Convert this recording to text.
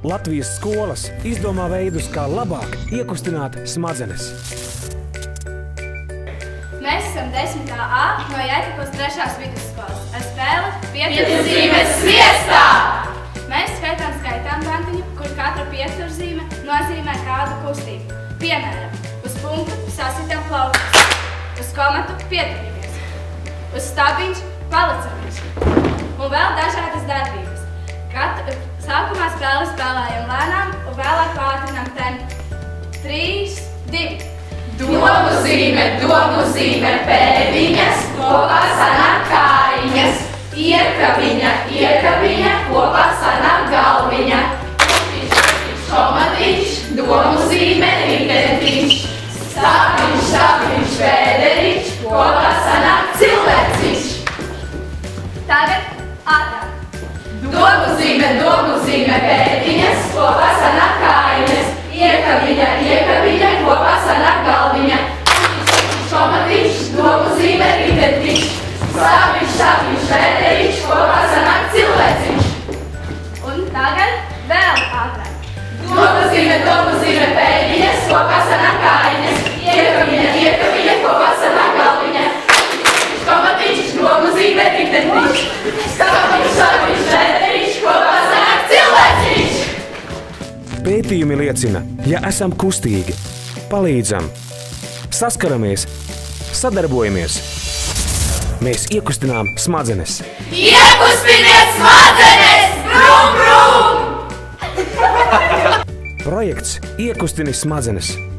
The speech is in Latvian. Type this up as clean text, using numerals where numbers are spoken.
Latvijas skolas izdomā veidus, kā labāk iekustināt smadzenes. Mēs esam 10. A no Jēkabpils 3. vidusskolas ar spēli Pieturzīmes sviestā! Mēs skaitām bantiņu, kur katra pieturzīme nozīmē kādu kustību. Piemēram, uz punktu sasitam plaukus, uz komatu pieturamies, uz stabiņš palicamies un vēl dažādas darbības. Sākumā spēli spēlējam lēnām un vēlāk pātrinām tempu. 3, 2. Domu zīme, pēdiņas, kopā sanāk kājiņas. Iekabiņa, kopā sanāk galviņa. Komatiņš, domu zīme, ritentiņš. Stabiņš, pēderiņš, kopā sanāk cilvēciņš. Tagad ātrāk. Domu zīme, pēdiņas, kopā sanāk kājiņas. Iekabiņa, kopā sanāk galviņa. Komatiņš, domu zīme, ritentiņš. Stabiņš, pēderiņš, kopā sanāk cilvēciņš. Un tagad vēl ātrāk. Domu zīme, pēdiņas, kopā sanāk kājiņas. Iekabiņa, kopā sanāk galviņa. Komatiņš, domu zīme, ritentiņš. Stabiņš, pēderiņš, kopā sanāk cilvēciņš. Pētījumi liecina, ja esam kustīgi, palīdzam, saskaramies, sadarbojamies, mēs iekustinām smadzenes. Iekustiniet smadzenes! Brum, brum! Projekts Iekustini smadzenes.